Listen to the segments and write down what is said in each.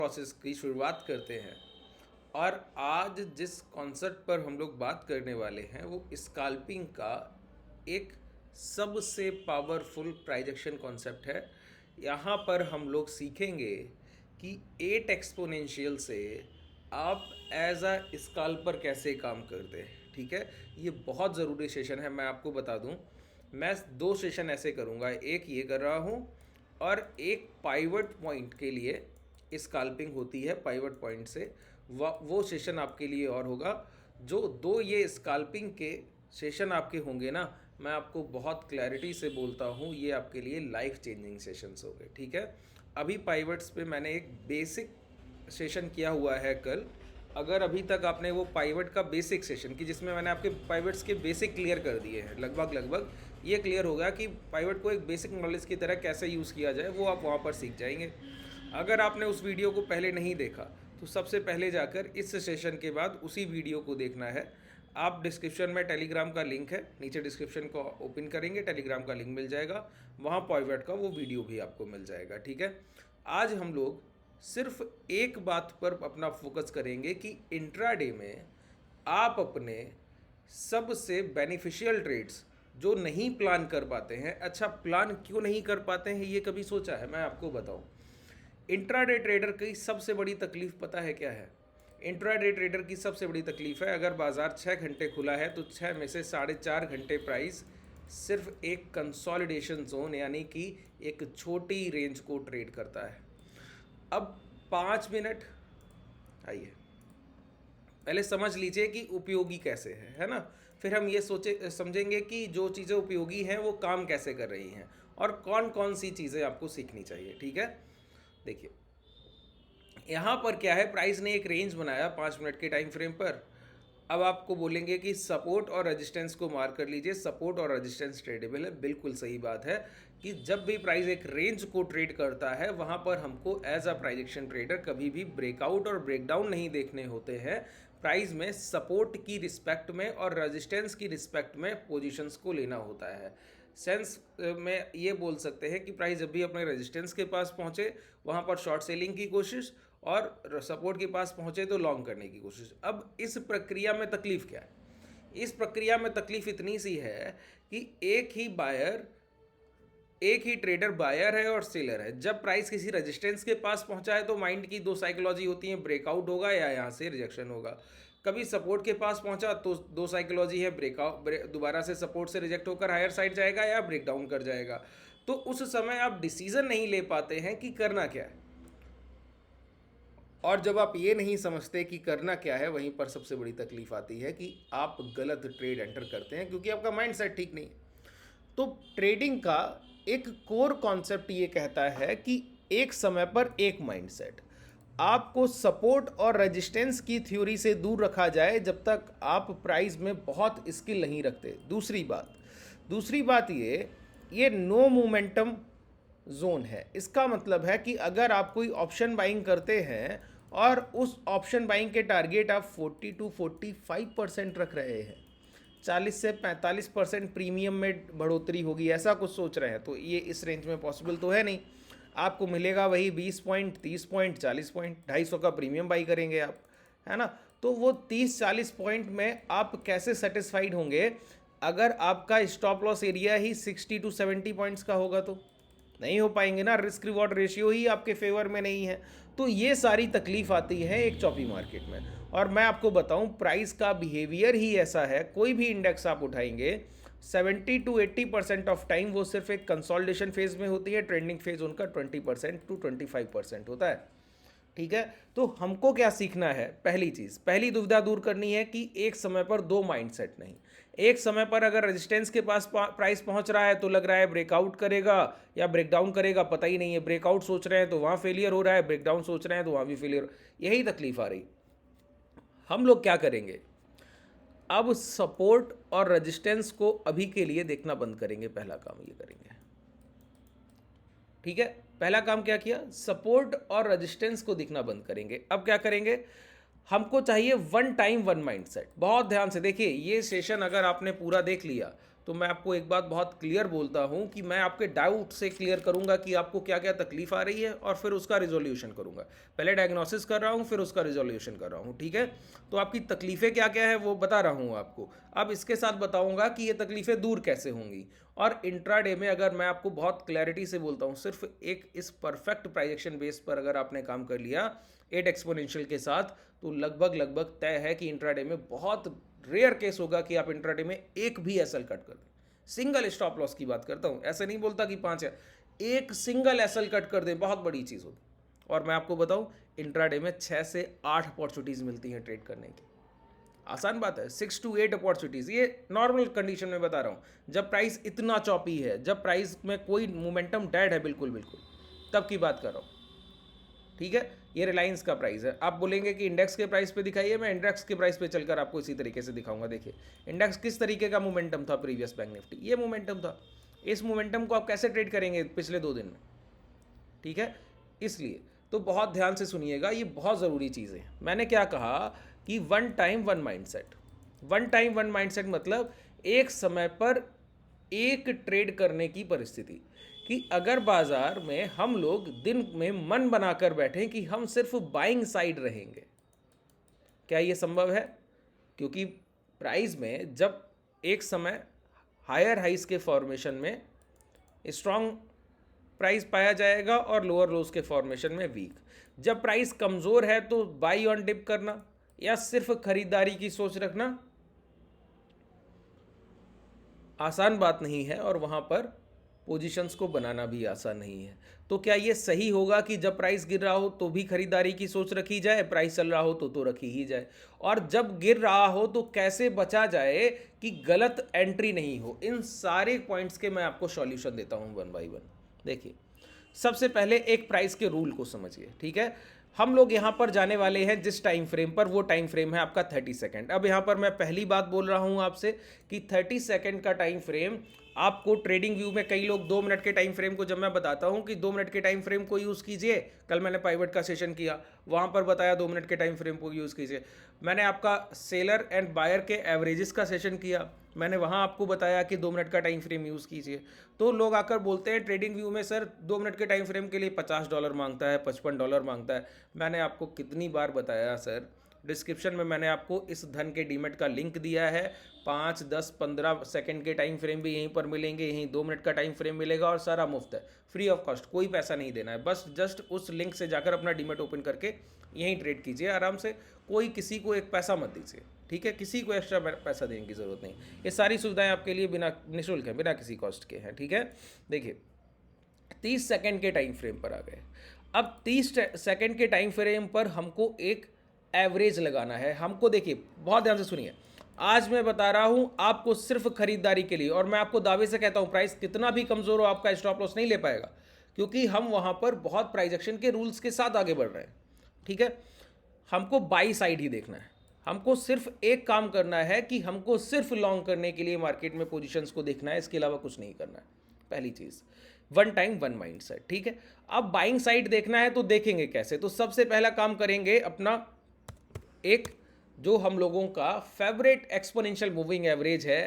Process की शुरुआत करते हैं। और आज जिस कॉन्सेप्ट पर हम लोग बात करने वाले हैं वो स्काल्पिंग का एक सबसे पावरफुल प्राइजेक्शन कॉन्सेप्ट है। यहाँ पर हम लोग सीखेंगे कि 8 एक्सपोनेंशियल से आप एज अ स्काल्पर कैसे काम करते हैं। ठीक है, ये बहुत ज़रूरी सेशन है। मैं आपको बता दूं, मैं 2 सेशन ऐसे करूँगा, एक ये कर रहा हूँ और एक पाइवट पॉइंट के लिए स्काल्पिंग होती है पाइवट पॉइंट से, वो सेशन आपके लिए और होगा। जो 2 ये स्काल्पिंग के सेशन आपके होंगे ना, मैं आपको बहुत क्लैरिटी से बोलता हूँ, ये आपके लिए लाइफ चेंजिंग सेशंस होंगे। ठीक है, अभी पाइवट्स पे मैंने एक बेसिक सेशन किया हुआ है कल। अगर अभी तक आपने वो पाइवट का बेसिक सेशन की, जिसमें मैंने आपके पाइवट्स के बेसिक क्लियर कर दिए हैं, लगभग ये क्लियर होगा कि पाइवट को एक बेसिक नॉलेज की तरह कैसे यूज़ किया जाए, वो आप वहाँ पर सीख जाएंगे। अगर आपने उस वीडियो को पहले नहीं देखा तो सबसे पहले जाकर इस सेशन के बाद उसी वीडियो को देखना है। आप डिस्क्रिप्शन में टेलीग्राम का लिंक है, नीचे डिस्क्रिप्शन को ओपन करेंगे, टेलीग्राम का लिंक मिल जाएगा, वहाँ पाइवट का वो वीडियो भी आपको मिल जाएगा। ठीक है, आज हम लोग सिर्फ एक बात पर अपना फोकस करेंगे कि इंट्राडे में आप अपने सबसे बेनिफिशियल ट्रेड्स जो नहीं प्लान कर पाते हैं। अच्छा, प्लान क्यों नहीं कर पाते हैं ये कभी सोचा है? मैं आपको बताऊं, इंट्राडे ट्रेडर की सबसे बड़ी तकलीफ पता है क्या है? इंट्राडे ट्रेडर की सबसे बड़ी तकलीफ है, अगर बाजार 6 घंटे खुला है तो 6 में से 4.5 घंटे प्राइस सिर्फ एक कंसोलिडेशन जोन यानी कि एक छोटी रेंज को ट्रेड करता है। अब 5 मिनट आइए पहले समझ लीजिए कि उपयोगी कैसे है ना? फिर हम ये समझेंगे कि जो चीज़ें उपयोगी हैं वो काम कैसे कर रही हैं और कौन कौन सी चीज़ें आपको सीखनी चाहिए। ठीक है, देखिए यहाँ पर क्या है, प्राइस ने एक रेंज बनाया 5 मिनट के टाइम फ्रेम पर। अब आपको बोलेंगे कि सपोर्ट और रेजिस्टेंस को मार्क कर लीजिए। सपोर्ट और रेजिस्टेंस ट्रेडेबल है, बिल्कुल सही बात है कि जब भी प्राइस एक रेंज को ट्रेड करता है वहाँ पर हमको एज अ प्राइजेक्शन ट्रेडर कभी भी ब्रेकआउट और ब्रेकडाउन नहीं देखने होते हैं। प्राइस में सपोर्ट की रिस्पेक्ट में और रेजिस्टेंस की रिस्पेक्ट में पोजीशंस को लेना होता है। सेंस में ये बोल सकते हैं कि प्राइस जब भी अपने रेजिस्टेंस के पास पहुँचे वहाँ पर शॉर्ट सेलिंग की कोशिश और सपोर्ट के पास पहुँचे तो लॉन्ग करने की कोशिश। अब इस प्रक्रिया में तकलीफ क्या है? इस प्रक्रिया में तकलीफ इतनी सी है कि एक ही ट्रेडर बायर है और सेलर है। जब प्राइस किसी रेजिस्टेंस के पास पहुंचा है तो माइंड की 2 साइकोलॉजी होती है, ब्रेकआउट होगा या यहाँ से रिजेक्शन होगा। कभी सपोर्ट के पास पहुंचा तो 2 साइकोलॉजी है, दोबारा से सपोर्ट से रिजेक्ट होकर हायर साइड जाएगा या ब्रेक डाउन कर जाएगा। तो उस समय आप डिसीजन नहीं ले पाते हैं कि करना क्या है। और जब आप ये नहीं समझते कि करना क्या है, वहीं पर सबसे बड़ी तकलीफ आती है कि आप गलत ट्रेड एंटर करते हैं क्योंकि आपका माइंड सेट ठीक नहीं है। तो ट्रेडिंग का एक कोर कॉन्सेप्ट ये कहता है कि एक समय पर एक माइंडसेट। आपको सपोर्ट और रेजिस्टेंस की थ्योरी से दूर रखा जाए जब तक आप प्राइस में बहुत स्किल नहीं रखते। दूसरी बात ये नो मोमेंटम जोन है। इसका मतलब है कि अगर आप कोई ऑप्शन बाइंग करते हैं और उस ऑप्शन बाइंग के टारगेट आप 40 to 45% रख रहे हैं, 40 से 45% प्रीमियम में बढ़ोतरी होगी ऐसा कुछ सोच रहे हैं, तो ये इस रेंज में पॉसिबल तो है नहीं। आपको मिलेगा वही 20 पॉइंट, 30 पॉइंट, 40 पॉइंट, 250 का प्रीमियम बाई करेंगे आप, है ना? तो वो 30-40 पॉइंट में आप कैसे सेटिस्फाइड होंगे अगर आपका stop loss area he 60 to 70 points का होगा? तो नहीं हो पाएंगे ना, रिस्क रिवॉर्ड रेशियो ही आपके फेवर में नहीं है। तो ये सारी तकलीफ आती है एक चॉपी मार्केट में। और मैं आपको बताऊं, प्राइस का बिहेवियर ही ऐसा है, कोई भी इंडेक्स आप उठाएंगे 70 to 80% ऑफ टाइम वो सिर्फ एक कंसोलिडेशन फेज में होती है, ट्रेंडिंग फेज उनका 20% to 25% होता है। ठीक है, तो हमको क्या सीखना है? पहली दुविधा दूर करनी है कि एक समय पर 2 माइंडसेट नहीं। एक समय पर अगर रेजिस्टेंस के पास प्राइस पहुंच रहा है तो लग रहा है ब्रेकआउट करेगा या ब्रेकडाउन करेगा, पता ही नहीं है। ब्रेकआउट सोच रहे हैं तो वहाँ फेलियर हो रहा है, ब्रेकडाउन सोच रहे हैं तो वहाँ भी फेलियर। यही तकलीफ आ रही। हम लोग क्या करेंगे, अब सपोर्ट और रेजिस्टेंस को अभी के लिए देखना बंद करेंगे। पहला काम ये करेंगे, ठीक है? पहला काम क्या किया? सपोर्ट और रेजिस्टेंस को दिखना बंद करेंगे। अब क्या करेंगे? हमको चाहिए वन टाइम वन माइंडसेट। बहुत ध्यान से देखिए, ये सेशन अगर आपने पूरा देख लिया तो मैं आपको एक बात बहुत क्लियर बोलता हूँ कि मैं आपके डाउट से क्लियर करूँगा कि आपको क्या क्या तकलीफ आ रही है और फिर उसका रिजोल्यूशन करूँगा। पहले डायग्नोसिस कर रहा हूँ, फिर उसका रिजोल्यूशन कर रहा हूँ, ठीक है। तो आपकी तकलीफ़ें क्या क्या है वो बता रहा हूँ आपको। अब इसके साथ बताऊँगा कि ये तकलीफ़ें दूर कैसे होंगी। और इंट्राडे में अगर मैं आपको बहुत क्लैरिटी से बोलता हूँ, सिर्फ एक इस परफेक्ट प्राइजेक्शन बेस पर अगर आपने काम कर लिया 8 एक्सपोनेंशियल के साथ, तो लगभग लगभग तय है कि इंट्राडे में बहुत रेयर केस होगा कि आप इंट्राडे में एक भी एसएल कट कर दें। सिंगल स्टॉप लॉस की बात करता हूँ, ऐसे नहीं बोलता कि 5 है, एक सिंगल एसएल कट कर दें, बहुत बड़ी चीज़ होगी। और मैं आपको बताऊँ, इंट्राडे में 6 से 8 अपॉर्चुनिटीज़ मिलती हैं ट्रेड करने की। आसान बात है, 6 to 8 अपॉर्चुनिटीज़, ये नॉर्मल कंडीशन में बता रहा हूँ। जब प्राइस इतना चॉपी है, जब प्राइस में कोई मोमेंटम डेड है, बिल्कुल बिल्कुल, तब की बात कर रहा हूँ, ठीक है। ये रिलायंस का प्राइस है। आप बोलेंगे कि इंडेक्स के प्राइस पे दिखाइए, मैं इंडेक्स के प्राइस पे चलकर आपको इसी तरीके से दिखाऊंगा। देखिए इंडेक्स किस तरीके का मोमेंटम था, प्रीवियस बैंक निफ्टी ये मोमेंटम था। इस मोमेंटम को आप कैसे ट्रेड करेंगे पिछले 2 दिन में, ठीक है। इसलिए तो बहुत ध्यान से सुनिएगा, ये बहुत ज़रूरी चीज़ है। मैंने क्या कहा कि one time one mindset. One time one mindset मतलब एक समय पर एक ट्रेड करने की परिस्थिति, कि अगर बाजार में हम लोग दिन में मन बनाकर बैठें कि हम सिर्फ बाइंग साइड रहेंगे, क्या ये संभव है? क्योंकि प्राइस में जब एक समय हायर हाइस के फॉर्मेशन में स्ट्रॉन्ग प्राइस पाया जाएगा और लोअर लोज के फॉर्मेशन में वीक। जब प्राइस कमज़ोर है तो बाई ऑन डिप करना या सिर्फ खरीदारी की सोच रखना आसान बात नहीं है, और वहाँ पर पोजीशंस को बनाना भी आसान नहीं है। तो क्या ये सही होगा कि जब प्राइस गिर रहा हो तो भी खरीदारी की सोच रखी जाए, प्राइस चल रहा हो तो रखी ही जाए? और जब गिर रहा हो तो कैसे बचा जाए कि गलत एंट्री नहीं हो? इन सारे पॉइंट्स के मैं आपको सॉल्यूशन देता हूँ वन बाय वन। देखिए, सबसे पहले एक प्राइस के रूल को समझिए, ठीक है। हम लोग यहाँ पर जाने वाले हैं जिस टाइम फ्रेम पर, वो टाइम फ्रेम है आपका 30 सेकेंड। अब यहाँ पर मैं पहली बात बोल रहा हूँ आपसे कि 30 सेकेंड का टाइम फ्रेम आपको ट्रेडिंग व्यू में, कई लोग 2 मिनट के टाइम फ्रेम को, जब मैं बताता हूँ कि 2 मिनट के टाइम फ्रेम को यूज़ कीजिए, कल मैंने पाइवट का सेशन किया, वहाँ पर बताया 2 मिनट के टाइम फ्रेम को यूज़ कीजिए। मैंने आपका सेलर एंड बायर के एवरेजेस का सेशन किया, मैंने वहाँ आपको बताया कि 2 मिनट का टाइम फ्रेम यूज़ कीजिए। तो लोग आकर बोलते हैं ट्रेडिंग व्यू में सर 2 मिनट के टाइम फ्रेम के लिए $50 मांगता है, $55 मांगता है। मैंने आपको कितनी बार बताया सर, डिस्क्रिप्शन में मैंने आपको इस धन के डीमेट का लिंक दिया है। 5, 10, 15 सेकंड के टाइम फ्रेम भी यहीं पर मिलेंगे, यहीं 2 मिनट का टाइम फ्रेम मिलेगा, और सारा मुफ्त है, फ्री ऑफ कॉस्ट, कोई पैसा नहीं देना है। बस जस्ट उस लिंक से जाकर अपना डीमेट ओपन करके यहीं ट्रेड कीजिए आराम से, कोई किसी को एक पैसा मत दीजिए, ठीक है। किसी को एक्स्ट्रा पैसा देने की ज़रूरत नहीं, ये सारी सुविधाएं आपके लिए बिना निःशुल्क है, बिना किसी कॉस्ट के हैं, ठीक है। देखिए 30 सेकंड के टाइम फ्रेम पर आ गए। अब 30 सेकंड के टाइम फ्रेम पर हमको एक एवरेज लगाना है। हमको देखिए, बहुत ध्यान से सुनिए, आज मैं बता रहा हूं आपको सिर्फ खरीदारी के लिए, और मैं आपको दावे से कहता हूं प्राइस कितना भी कमज़ोर हो आपका स्टॉप लॉस नहीं ले पाएगा, क्योंकि हम वहां पर बहुत प्राइस एक्शन के रूल्स के साथ आगे बढ़ रहे हैं, ठीक है। हमको बाई साइड ही देखना है, हमको सिर्फ एक काम करना है कि हमको सिर्फ लॉन्ग करने के लिए मार्केट में पोजीशंस को देखना है, इसके अलावा कुछ नहीं करना है। पहली चीज़, one time one mindset, ठीक है। अब बाइंग साइड देखना है तो देखेंगे कैसे? तो सबसे पहला काम करेंगे अपना एक जो हम लोगों का फेवरेट एक्सपोनेंशियल मूविंग एवरेज है,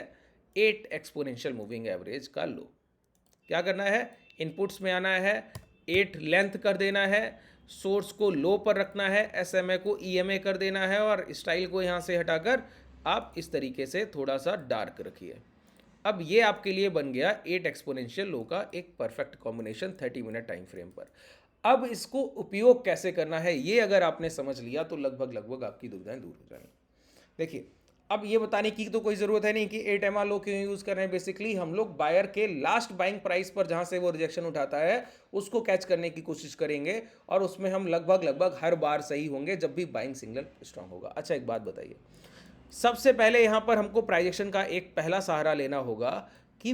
8 एक्सपोनेंशियल मूविंग एवरेज का लो। क्या करना है? इनपुट्स में आना है, 8 लेंथ कर देना है, सोर्स को लो पर रखना है, एसएमए को ईएमए कर देना है, और स्टाइल को यहाँ से हटाकर आप इस तरीके से थोड़ा सा डार्क रखिए। अब ये आपके लिए बन गया 8 एक्सपोनेंशियल लो का एक perfect combination 30 minute time frame पर। अब इसको उपयोग कैसे करना है ये अगर आपने समझ लिया तो लगभग आपकी दुविधाएं दूर हो जाएंगी। देखिए, अब ये बताने की तो कोई ज़रूरत है नहीं कि 8 MR लो क्यों यूज़ कर रहे हैं। बेसिकली हम लोग बायर के लास्ट बाइंग प्राइस पर जहाँ से वो रिजेक्शन उठाता है उसको कैच करने की कोशिश करेंगे, और उसमें हम लगभग हर बार सही होंगे जब भी बाइंग सिग्नल स्ट्रांग होगा। अच्छा, एक बात बताइए, सबसे पहले यहाँ पर हमको प्राइस एक्शन का एक पहला सहारा लेना होगा कि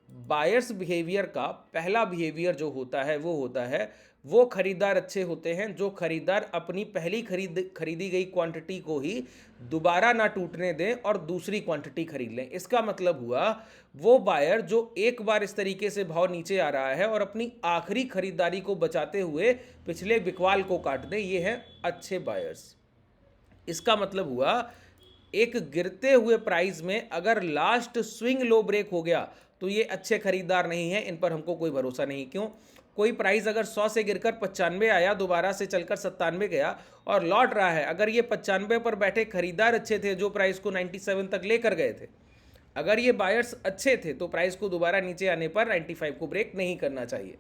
बायर्स बिहेवियर का पहला बिहेवियर जो होता है वो होता है, वो खरीदार अच्छे होते हैं जो खरीदार अपनी पहली खरीदी गई क्वांटिटी को ही दोबारा ना टूटने दें और दूसरी क्वांटिटी खरीद लें। इसका मतलब हुआ वो बायर जो एक बार इस तरीके से भाव नीचे आ रहा है और अपनी आखिरी खरीदारी को बचाते हुए पिछले बिकवाल को काट दें, ये हैं अच्छे बायर्स। इसका मतलब हुआ एक गिरते हुए प्राइस में अगर लास्ट स्विंग लो ब्रेक हो गया तो ये अच्छे खरीदार नहीं है, इन पर हमको कोई भरोसा नहीं। क्यों? कोई प्राइस अगर 100 से गिरकर 95 आया, दोबारा से चलकर 97 गया और लौट रहा है, अगर ये 95 पर बैठे खरीदार अच्छे थे जो प्राइस को 97 तक लेकर गए थे, अगर ये बायर्स अच्छे थे तो प्राइस को दोबारा नीचे आने पर 95 को ब्रेक नहीं करना चाहिए,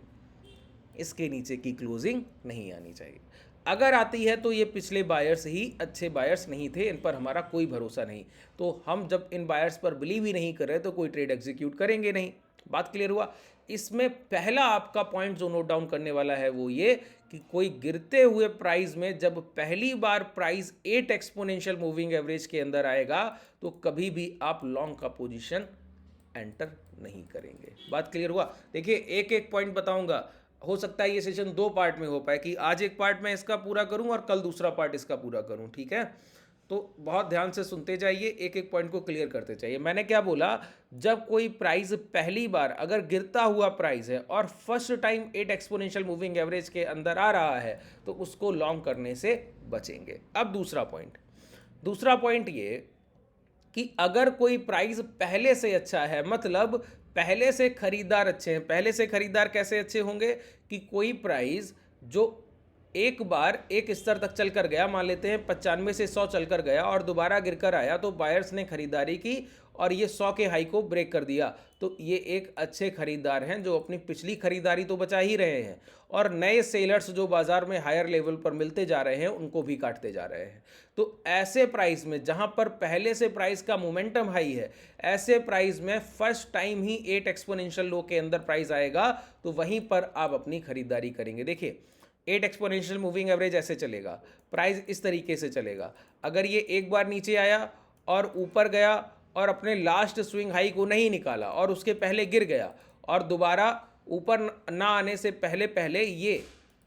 इसके नीचे की क्लोजिंग नहीं आनी चाहिए। अगर आती है तो ये पिछले बायर्स ही अच्छे बायर्स नहीं थे, इन पर हमारा कोई भरोसा नहीं। तो हम जब इन बायर्स पर बिलीव ही नहीं कर रहे तो कोई ट्रेड एग्जीक्यूट करेंगे नहीं। बात क्लियर हुआ? इसमें पहला आपका पॉइंट जो नोट डाउन करने वाला है वो ये कि कोई गिरते हुए प्राइस में जब पहली बार प्राइस 8 एक्सपोनेंशियल मूविंग एवरेज के अंदर आएगा तो कभी भी आप लॉन्ग का पोजीशन एंटर नहीं करेंगे। बात क्लियर हुआ? देखिए एक एक पॉइंट बताऊंगा, हो सकता है ये सेशन 2 पार्ट में हो पाए कि आज एक पार्ट मैं इसका पूरा करूं और कल दूसरा पार्ट इसका पूरा करूं, ठीक है? तो बहुत ध्यान से सुनते जाइए, एक एक पॉइंट को क्लियर करते जाइए। मैंने क्या बोला, जब कोई प्राइस पहली बार अगर गिरता हुआ प्राइस है और first time 8 exponential moving average के अंदर आ रहा है तो उसको लॉन्ग करने से बचेंगे। अब दूसरा पॉइंट ये कि अगर कोई प्राइस पहले से अच्छा है, मतलब पहले से खरीदार अच्छे हैं। पहले से खरीदार कैसे अच्छे होंगे कि कोई प्राइस जो एक बार एक स्तर तक चल कर गया, मान लेते हैं 95 से 100 चल कर गया और दोबारा गिरकर आया तो बायर्स ने खरीदारी की और ये 100 के हाई को ब्रेक कर दिया, तो ये एक अच्छे खरीदार हैं जो अपनी पिछली खरीदारी तो बचा ही रहे हैं और नए सेलर्स जो बाजार में हायर लेवल पर मिलते जा रहे हैं उनको भी काटते जा रहे हैं। तो ऐसे प्राइस में जहां पर पहले से प्राइस का मोमेंटम हाई है, ऐसे प्राइस में फर्स्ट टाइम ही 8 एक्सपोनेंशियल लो के अंदर प्राइस आएगा तो वहीं पर आप अपनी खरीदारी करेंगे। देखिए 8 एक्सपोनेंशियल मूविंग एवरेज ऐसे चलेगा, प्राइस इस तरीके से चलेगा। अगर ये एक बार नीचे आया और ऊपर गया और अपने लास्ट स्विंग हाई को नहीं निकाला और उसके पहले गिर गया और दोबारा ऊपर ना आने से पहले पहले ये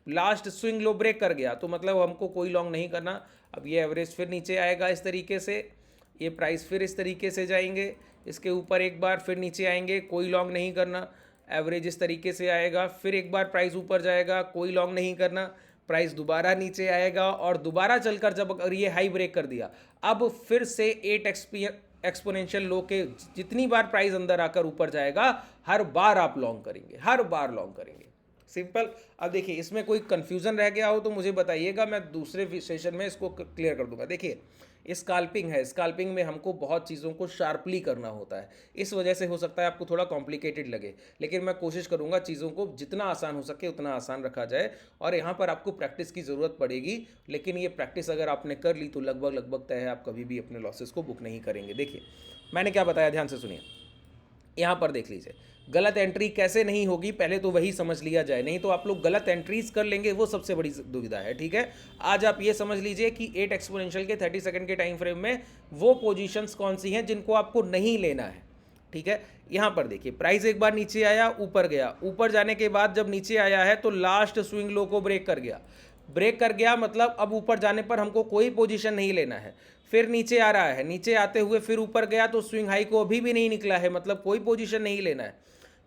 लास्ट स्विंग लो ब्रेक कर गया, तो मतलब हमको कोई लॉन्ग नहीं करना। अब ये एवरेज फिर नीचे आएगा इस तरीके से, ये प्राइस फिर इस तरीके से जाएंगे, इसके ऊपर एक बार फिर नीचे आएंगे, कोई लॉन्ग नहीं करना। एवरेज इस तरीके से आएगा, फिर एक बार प्राइस ऊपर जाएगा, कोई लॉन्ग नहीं करना, प्राइस दोबारा नीचे आएगा और दोबारा चलकर जब अगर ये हाई ब्रेक कर दिया, अब फिर से 8 एक्सपोनेंशियल लो के जितनी बार प्राइस अंदर आकर ऊपर जाएगा हर बार आप लॉन्ग करेंगे, हर बार लॉन्ग करेंगे। सिंपल। अब देखिए इसमें कोई कंफ्यूजन रह गया हो तो मुझे बताइएगा, मैं दूसरे सेशन में इसको क्लियर कर दूंगा। देखिए स्काल्पिंग है, स्काल्पिंग में हमको बहुत चीज़ों को शार्पली करना होता है, इस वजह से हो सकता है आपको थोड़ा कॉम्प्लिकेटेड लगे, लेकिन मैं कोशिश करूंगा चीज़ों को जितना आसान हो सके उतना आसान रखा जाए। और यहाँ पर आपको प्रैक्टिस की ज़रूरत पड़ेगी, लेकिन ये प्रैक्टिस अगर आपने कर ली तो लगभग तय है आप कभी भी अपने लॉसेस को बुक नहीं करेंगे। देखिए मैंने क्या बताया, ध्यान से सुनिए। यहाँ पर देख लीजिए गलत एंट्री कैसे नहीं होगी, पहले तो वही समझ लिया जाए, नहीं तो आप लोग गलत एंट्रीज कर लेंगे, वो सबसे बड़ी दुविधा है। ठीक है, आज आप ये समझ लीजिए कि 8 एक्सपोनेंशियल के 30 सेकंड के टाइम फ्रेम में वो पोजीशंस कौन सी हैं जिनको आपको नहीं लेना है। ठीक है, यहाँ पर देखिए प्राइस एक बार नीचे आया, ऊपर गया, ऊपर जाने के बाद जब नीचे आया है तो लास्ट स्विंग लो को ब्रेक कर गया, मतलब अब ऊपर जाने पर हमको कोई पोजीशन नहीं लेना है। फिर नीचे आ रहा है, नीचे आते हुए फिर ऊपर गया तो स्विंग हाई को अभी भी नहीं निकला है, मतलब कोई पोजीशन नहीं लेना है।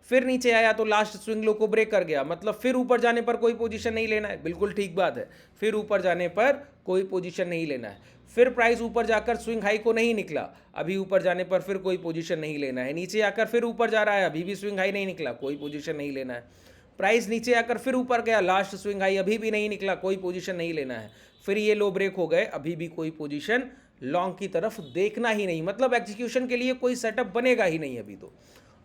फिर नीचे आया तो लास्ट स्विंग लो को ब्रेक कर गया, मतलब फिर ऊपर जाने पर कोई पोजीशन नहीं लेना है। बिल्कुल ठीक बात है, फिर ऊपर जाने पर कोई पोजीशन नहीं लेना है। फिर प्राइस ऊपर जाकर स्विंग हाई को नहीं निकला, अभी ऊपर जाने पर फिर कोई पोजीशन नहीं लेना है। नीचे आकर फिर ऊपर जा रहा है, अभी भी स्विंग हाई नहीं निकला, कोई पोजीशन नहीं लेना है। प्राइस नीचे आकर फिर ऊपर गया, लास्ट स्विंग हाई अभी भी नहीं निकला, कोई पोजीशन नहीं लेना है। फिर ये लो ब्रेक हो गए, अभी भी कोई पोजीशन लॉन्ग की तरफ देखना ही नहीं, मतलब एग्जीक्यूशन के लिए कोई सेटअप बनेगा ही नहीं।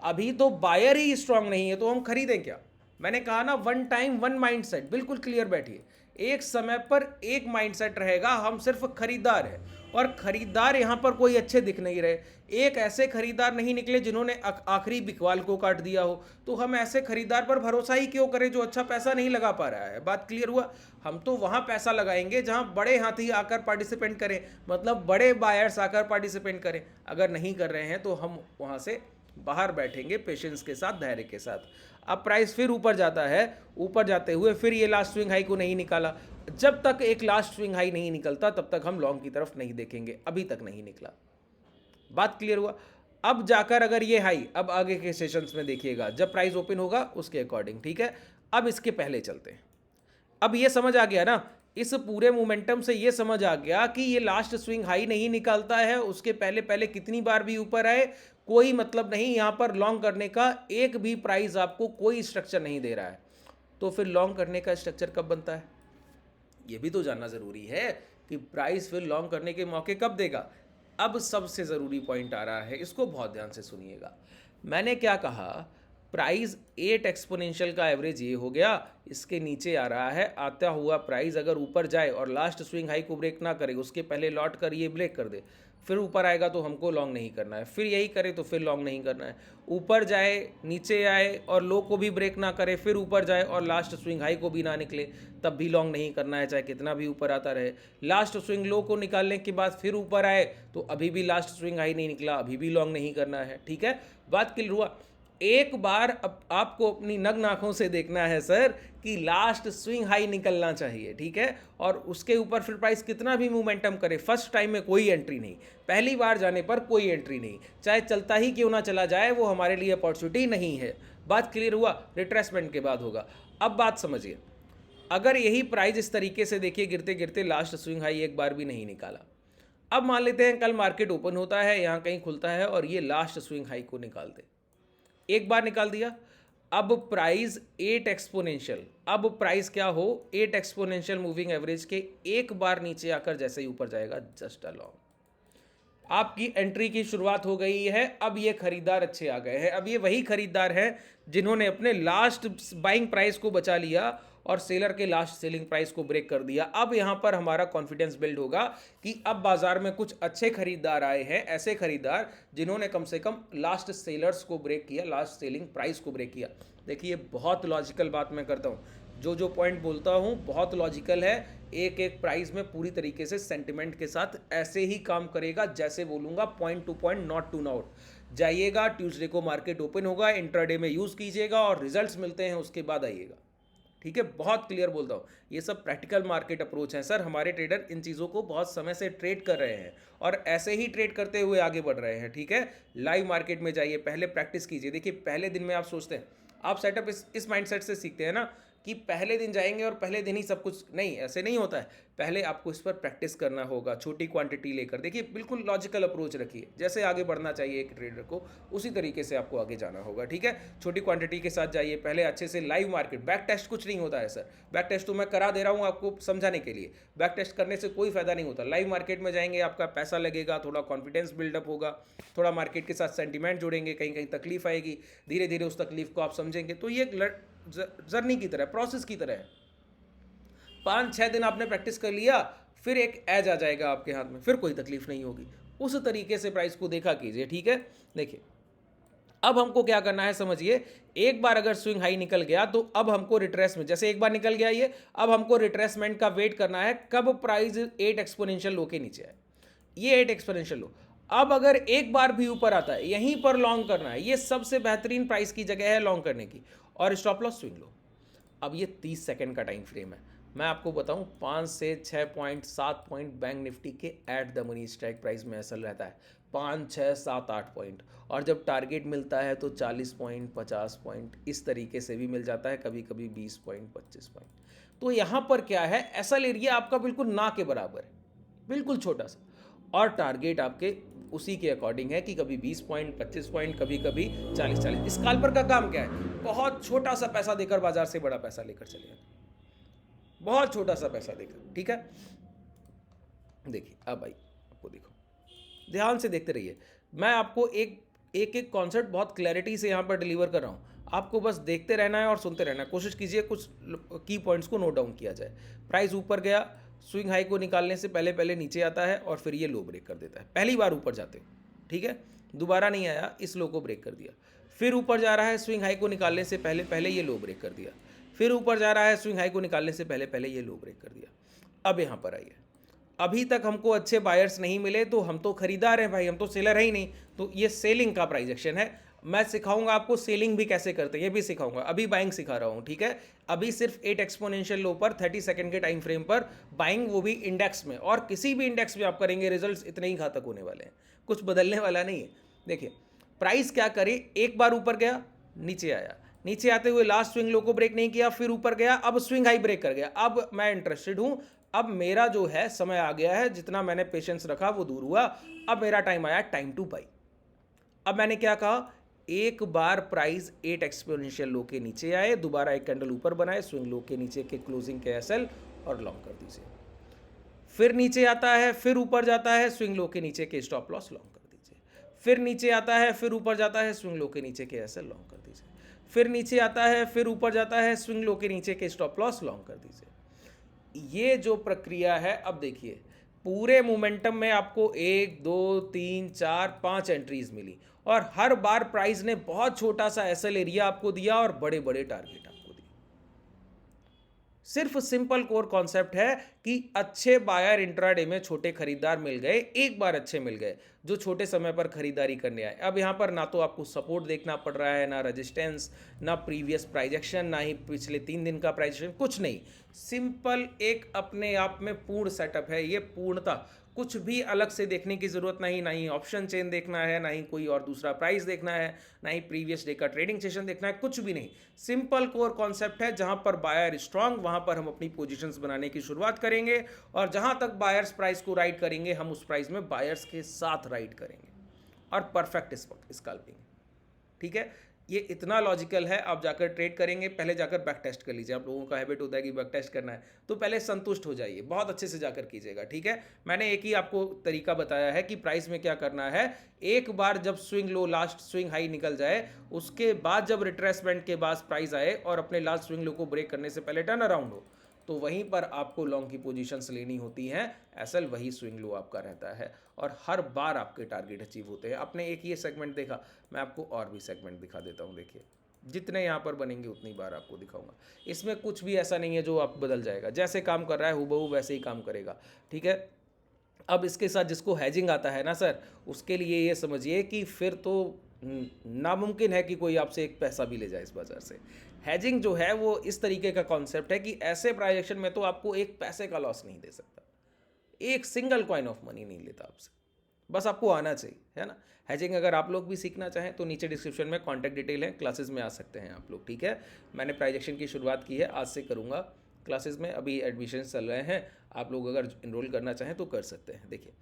अभी तो बायर ही स्ट्रांग नहीं है तो हम खरीदें क्या? मैंने कहा ना, वन टाइम वन माइंडसेट, बिल्कुल क्लियर बैठिए। एक समय पर एक माइंडसेट रहेगा, हम सिर्फ खरीदार हैं और खरीदार यहाँ पर कोई अच्छे दिख नहीं रहे। एक ऐसे खरीदार नहीं निकले जिन्होंने आखिरी बिकवाल को काट दिया हो, तो हम ऐसे खरीदार पर भरोसा ही क्यों करें जो अच्छा पैसा नहीं लगा पा रहा है। बात क्लियर हुआ? हम तो वहाँ पैसा लगाएंगे जहाँ बड़े हाथी आकर पार्टिसिपेंट करें, मतलब बड़े बायर्स आकर पार्टिसिपेंट करें। अगर नहीं कर रहे हैं तो हम वहाँ से बाहर बैठेंगे पेशेंस के साथ, धैर्य के साथ। अब प्राइस फिर ऊपर जाता है, ऊपर जाते हुए फिर ये लास्ट स्विंग हाई को नहीं निकाला। जब तक एक लास्ट स्विंग हाई नहीं निकलता तब तक हम लॉन्ग की तरफ नहीं देखेंगे, अभी तक नहीं निकला। बात क्लियर हुआ? अब जाकर अगर ये हाई, अब आगे के सेशंस में देखिएगा जब प्राइस ओपन होगा उसके अकॉर्डिंग। ठीक है, अब इसके पहले चलते हैं। अब ये समझ आ गया ना इस पूरे मोमेंटम से ये समझ आ गया कि ये लास्ट स्विंग हाई नहीं निकालता है, उसके पहले पहले कितनी बार भी ऊपर आए कोई मतलब नहीं, यहाँ पर लॉन्ग करने का एक भी प्राइस आपको कोई स्ट्रक्चर नहीं दे रहा है। तो फिर लॉन्ग करने का स्ट्रक्चर कब बनता है, ये भी तो जानना ज़रूरी है कि प्राइस फिर लॉन्ग करने के मौके कब देगा। अब सबसे ज़रूरी पॉइंट आ रहा है, इसको बहुत ध्यान से सुनिएगा। मैंने क्या कहा, प्राइस 8 एक्सपोनेंशियल का एवरेज ये हो गया, इसके नीचे आ रहा है, आता हुआ प्राइस अगर ऊपर जाए और लास्ट स्विंग हाई को ब्रेक ना करे, उसके पहले लॉट कर ये ब्रेक कर दे, फिर ऊपर आएगा तो हमको लॉन्ग नहीं करना है, फिर यही करे तो फिर लॉन्ग नहीं करना है। ऊपर जाए नीचे आए और लो को भी ब्रेक ना करे, फिर ऊपर जाए और लास्ट स्विंग हाई को भी ना निकले, तब भी लॉन्ग नहीं करना है, चाहे कितना भी ऊपर आता रहे। लास्ट स्विंग लो को निकालने के बाद फिर ऊपर आए तो अभी भी लास्ट स्विंग हाई नहीं निकला, अभी भी लॉन्ग नहीं करना है। ठीक है, बात क्लियर हुआ। एक बार अब आपको अपनी नग्न आंखों से देखना है सर कि लास्ट स्विंग हाई निकलना चाहिए, ठीक है, और उसके ऊपर फिर प्राइस कितना भी मोमेंटम करे, फर्स्ट टाइम में कोई एंट्री नहीं, पहली बार जाने पर कोई एंट्री नहीं, चाहे चलता ही क्यों ना चला जाए, वो हमारे लिए अपॉर्चुनिटी नहीं है। बात क्लियर हुआ, रिट्रेसमेंट के बाद होगा। अब बात समझिए, अगर यही प्राइस इस तरीके से देखिए गिरते गिरते लास्ट स्विंग हाई एक बार भी नहीं निकाला, अब मान लेते हैं कल मार्केट ओपन होता है, यहाँ कहीं खुलता है और ये लास्ट स्विंग हाई को निकाल दे, एक बार निकाल दिया, अब प्राइस 8 एक्सपोनेंशियल, अब प्राइस क्या हो 8 एक्सपोनेंशियल मूविंग एवरेज के एक बार नीचे आकर जैसे ही ऊपर जाएगा, जस्ट अ लॉन्ग, आपकी एंट्री की शुरुआत हो गई है। अब ये खरीदार अच्छे आ गए हैं, अब ये वही खरीदार हैं जिन्होंने अपने लास्ट बाइंग प्राइस को बचा लिया और सेलर के लास्ट सेलिंग प्राइस को ब्रेक कर दिया। अब यहाँ पर हमारा कॉन्फिडेंस बिल्ड होगा कि अब बाजार में कुछ अच्छे खरीदार आए हैं, ऐसे खरीदार जिन्होंने कम से कम लास्ट सेलर्स को ब्रेक किया, लास्ट सेलिंग प्राइस को ब्रेक किया। देखिए बहुत लॉजिकल बात मैं करता हूँ, जो पॉइंट बोलता हूँ बहुत लॉजिकल है, एक एक प्राइस में पूरी तरीके से सेंटिमेंट के साथ ऐसे ही काम करेगा जैसे बोलूँगा, point to point, not to not. जाइएगा, ट्यूसडे को मार्केट ओपन होगा, इंट्राडे में यूज़ कीजिएगा और रिजल्ट्स मिलते हैं उसके बाद आइएगा। ठीक है, बहुत क्लियर बोलता हूँ, ये सब प्रैक्टिकल मार्केट अप्रोच है सर। हमारे ट्रेडर इन चीज़ों को बहुत समय से ट्रेड कर रहे हैं और ऐसे ही ट्रेड करते हुए आगे बढ़ रहे हैं। ठीक है, लाइव मार्केट में जाइए, पहले प्रैक्टिस कीजिए। देखिए पहले दिन में आप सोचते हैं, आप सेटअप इस माइंडसेट से सीखते हैं ना कि पहले दिन जाएंगे और पहले दिन ही सब कुछ, नहीं, ऐसे नहीं होता है। पहले आपको इस पर प्रैक्टिस करना होगा, छोटी क्वांटिटी लेकर। देखिए बिल्कुल लॉजिकल अप्रोच रखिए, जैसे आगे बढ़ना चाहिए एक ट्रेडर को, उसी तरीके से आपको आगे जाना होगा। ठीक है, छोटी क्वांटिटी के साथ जाइए, पहले अच्छे से लाइव मार्केट, बैक टेस्ट कुछ नहीं होता है सर, बैक टेस्ट तो मैं करा दे रहा हूँ आपको समझाने के लिए, बैक टेस्ट करने से कोई फायदा नहीं होता। लाइव मार्केट में जाएंगे, आपका पैसा लगेगा, थोड़ा कॉन्फिडेंस बिल्डअप होगा, थोड़ा मार्केट के साथ सेंटीमेंट जुड़ेंगे, कहीं कहीं तकलीफ आएगी, धीरे धीरे उस तकलीफ को आप समझेंगे। तो ये जर्नी की तरह, प्रोसेस की तरह है। 5-6 दिन आपने प्रैक्टिस कर लिया, फिर एक एज आ जाएगा आपके हाथ में, फिर कोई तकलीफ नहीं होगी। उस तरीके से प्राइस को देखा कीजिए। ठीक है, देखिए अब हमको क्या करना है समझिए, एक बार अगर स्विंग हाई निकल गया तो अब हमको रिट्रेसमेंट, जैसे एक बार निकल गया ये, अब हमको रिट्रेसमेंट का वेट करना है, कब प्राइस 8 एक्सपोनेंशियल लो के नीचे आए, ये 8 एक्सपोनेंशियल लो। अब अगर एक बार भी ऊपर आता है, यहीं पर लॉन्ग करना है, ये सबसे बेहतरीन प्राइस की जगह है लॉन्ग करने की, और स्टॉप लॉस स्विंग लो। अब ये 30 सेकंड का टाइम फ्रेम है, मैं आपको बताऊं 5 से 6 पॉइंट, 7 पॉइंट बैंक निफ्टी के at the money strike price में असल रहता है, 5, 6, 7, 8 पॉइंट, और जब टारगेट मिलता है तो 40 पॉइंट, 50 पॉइंट, इस तरीके से भी मिल जाता है, कभी कभी 20 पॉइंट, 25 पॉइंट। तो यहाँ पर क्या है, एसएल एरिया आपका बिल्कुल ना के बराबर है, बिल्कुल छोटा सा, और टारगेट आपके उसी के अकॉर्डिंग है कि कभी 20 पॉइंट, 25 पॉइंट, कभी कभी 40-40। स्कैल्पर का काम क्या है, बहुत छोटा सा पैसा देकर बाजार से बड़ा पैसा लेकर चले जाते, बहुत छोटा सा पैसा देकर। ठीक है, देखिए अब भाई आपको देखो, ध्यान से देखते रहिए, मैं आपको एक एक कॉन्सेप्ट बहुत क्लैरिटी से यहाँ पर डिलीवर कर रहा हूँ, आपको बस देखते रहना है और सुनते रहना है। कोशिश कीजिए कुछ की पॉइंट्स को नोट डाउन किया जाए। प्राइस ऊपर गया, स्विंग हाई को निकालने से पहले पहले नीचे आता है और फिर ये लो ब्रेक कर देता है, पहली बार ऊपर जाते हो, ठीक है, दोबारा नहीं आया, इस लो को ब्रेक कर दिया, फिर ऊपर जा रहा है, स्विंग हाई को निकालने से पहले पहले ये लो ब्रेक कर दिया, फिर ऊपर जा रहा है, स्विंग हाई को निकालने से पहले पहले ये लो ब्रेक कर दिया। अब यहाँ पर आइए, अभी तक हमको अच्छे बायर्स नहीं मिले तो हम तो खरीदार हैं भाई, हम तो सेलर है ही नहीं, तो ये सेलिंग का प्राइस एक्शन है। मैं सिखाऊंगा आपको सेलिंग भी कैसे करते हैं, ये भी सिखाऊंगा, अभी बाइंग सिखा रहा हूँ। ठीक है, अभी सिर्फ 8 एक्सपोनेंशियल लो पर 30 सेकंड के टाइम फ्रेम पर बाइंग, वो भी इंडेक्स में, और किसी भी इंडेक्स में आप करेंगे रिजल्ट्स इतने ही घातक होने वाले हैं, कुछ बदलने वाला नहीं है। देखिए प्राइस क्या करे, एक बार ऊपर गया, नीचे आया, नीचे आते हुए लास्ट स्विंग लो को ब्रेक नहीं किया, फिर ऊपर गया, अब स्विंग हाई ब्रेक कर गया। अब मैं इंटरेस्टेड हूँ अब मेरा जो है समय आ गया है, जितना मैंने पेशेंस रखा वो दूर हुआ, अब मेरा टाइम आया टाइम टू बाई। अब मैंने क्या कहा, एक बार प्राइस 8 एक्सपोनेंशियल लो के नीचे आए, दोबारा एक कैंडल ऊपर बनाए, स्विंग लो के नीचे के क्लोजिंग के एसएल और लॉन्ग कर दीजिए। फिर नीचे आता है, फिर ऊपर जाता है, स्विंग लो के नीचे के स्टॉप लॉस लॉन्ग कर दीजिए। फिर नीचे आता है, फिर ऊपर जाता है, स्विंग लो के नीचे के एसएल लॉन्ग कर दीजिए। फिर नीचे आता है, फिर ऊपर जाता है, स्विंग लो के नीचे के स्टॉप लॉस लॉन्ग कर दीजिए। ये जो प्रक्रिया है, अब देखिए पूरे मोमेंटम में आपको 1 2 3 4 5 एंट्रीज मिली और हर बार प्राइस ने बहुत छोटा सा एसएल एरिया आपको दिया और बड़े बड़े टारगेट आपको दिए। सिर्फ सिंपल कोर कॉन्सेप्ट है कि अच्छे बायर इंट्राडे में छोटे खरीदार मिल गए, एक बार अच्छे मिल गए जो छोटे समय पर खरीदारी करने आए। अब यहाँ पर ना तो आपको सपोर्ट देखना पड़ रहा है, ना रेजिस्टेंस, ना प्रीवियस प्राइजेक्शन, ना ही पिछले 3 दिन का प्राइजेक्शन, कुछ नहीं। सिंपल एक अपने आप में पूर्ण सेटअप है ये, पूर्णता। कुछ भी अलग से देखने की ज़रूरत नहीं, ना ही ऑप्शन चेन देखना है, ना ही कोई और दूसरा प्राइस देखना है, ना ही प्रीवियस डे का ट्रेडिंग सेशन देखना है, कुछ भी नहीं। सिंपल कोर कॉन्सेप्ट है, जहां पर बायर स्ट्रांग वहां पर हम अपनी पोजीशंस बनाने की शुरुआत करेंगे और जहां तक बायर्स प्राइस को राइड करेंगे हम उस प्राइस में बायर्स के साथ राइड करेंगे और परफेक्ट स्कैल्पिंग। ठीक है, ये इतना लॉजिकल है। आप जाकर ट्रेड करेंगे, पहले जाकर बैक टेस्ट कर लीजिए। आप लोगों का हैबिट होता है कि बैक टेस्ट करना है, तो पहले संतुष्ट हो जाइए, बहुत अच्छे से जाकर कीजिएगा। ठीक है, मैंने एक ही आपको तरीका बताया है कि प्राइस में क्या करना है। एक बार जब swing low last swing high निकल जाए, उसके बाद जब रिट्रेसमेंट के बाद प्राइस आए और अपने लास्ट स्विंग लो को ब्रेक करने से पहले टर्न अराउंड हो, तो वहीं पर आपको लॉन्ग की पोजीशंस लेनी होती हैं। एसएल वही स्विंग लो आपका रहता है और हर बार आपके टारगेट अचीव होते हैं। आपने एक ये सेगमेंट देखा, मैं आपको और भी सेगमेंट दिखा देता हूँ। देखिए, जितने यहाँ पर बनेंगे उतनी बार आपको दिखाऊंगा। इसमें कुछ भी ऐसा नहीं है जो आप बदल जाएगा, जैसे काम कर रहा है हूबहू वैसे ही काम करेगा। ठीक है, अब इसके साथ जिसको हैजिंग आता है ना सर, उसके लिए ये समझिए कि फिर तो नामुमकिन है कि कोई आपसे एक पैसा भी ले जाए इस बाजार से। हैजिंग जो है वो इस तरीके का कॉन्सेप्ट है कि ऐसे प्राइजेक्शन में तो आपको एक पैसे का लॉस नहीं दे सकता, एक सिंगल कॉइन ऑफ मनी नहीं लेता आपसे, बस आपको आना चाहिए, है ना। हैजिंग अगर आप लोग भी सीखना चाहें तो नीचे डिस्क्रिप्शन में कॉन्टैक्ट डिटेल है, क्लासेस में आ सकते हैं आप लोग। ठीक है, मैंने प्राइजेक्शन की शुरुआत की है, आज से करूँगा क्लासेस में, अभी एडमिशन चल रहे हैं। आप लोग अगर इनरोल करना चाहें तो कर सकते हैं। देखिए,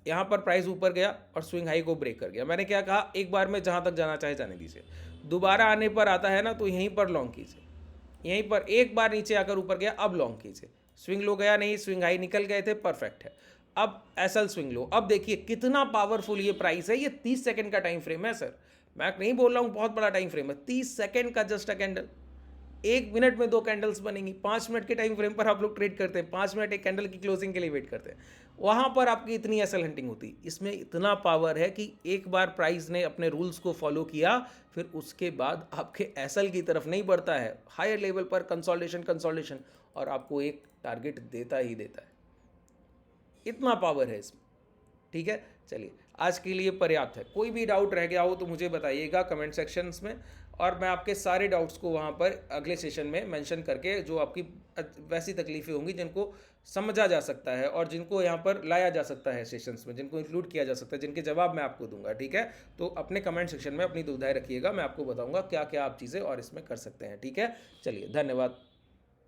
यहाँ पर प्राइस ऊपर गया और स्विंग हाई को ब्रेक कर गया। मैंने क्या कहा, एक बार में जहाँ तक जाना चाहे जाने दीजिए, दोबारा आने पर आता है ना तो यहीं पर लॉन्ग कीजिए। यहीं पर एक बार नीचे आकर ऊपर गया, अब लॉन्ग कीजिए। स्विंग लो गया नहीं, स्विंग हाई निकल गए थे, परफेक्ट है। अब एसएल स्विंग लो, अब देखिए कितना पावरफुल ये प्राइस है। ये 30 सेकंड का टाइम फ्रेम है सर, मैं नहीं बोल रहा हूँ बहुत बड़ा टाइम फ्रेम है, 30 सेकंड का जस्ट अ कैंडल। 1 मिनट में 2 कैंडल्स बनेंगी। 5 मिनट के टाइम फ्रेम पर आप लोग ट्रेड करते हैं, 5 मिनट एक कैंडल की क्लोजिंग के लिए वेट करते हैं, वहां पर आपकी इतनी एसएल हंटिंग होती। इसमें इतना पावर है कि एक बार प्राइस ने अपने रूल्स को फॉलो किया, फिर उसके बाद आपके एसएल की तरफ नहीं बढ़ता है, हायर लेवल पर कंसोलिडेशन और आपको एक टारगेट देता ही देता है। इतना पावर है इसमें। ठीक है, चलिए आज के लिए पर्याप्त है। कोई भी डाउट रह गया हो तो मुझे बताइएगा कमेंट सेक्शंस में, और मैं आपके सारे डाउट्स को वहाँ पर अगले सेशन में मेंशन करके, जो आपकी वैसी तकलीफ़ें होंगी जिनको समझा जा सकता है और जिनको यहाँ पर लाया जा सकता है सेशंस में, जिनको इंक्लूड किया जा सकता है, जिनके जवाब मैं आपको दूंगा। ठीक है, तो अपने कमेंट सेक्शन में अपनी दुविधाएं रखिएगा, मैं आपको बताऊंगा क्या क्या आप चीज़ें और इसमें कर सकते हैं। ठीक है, चलिए धन्यवाद।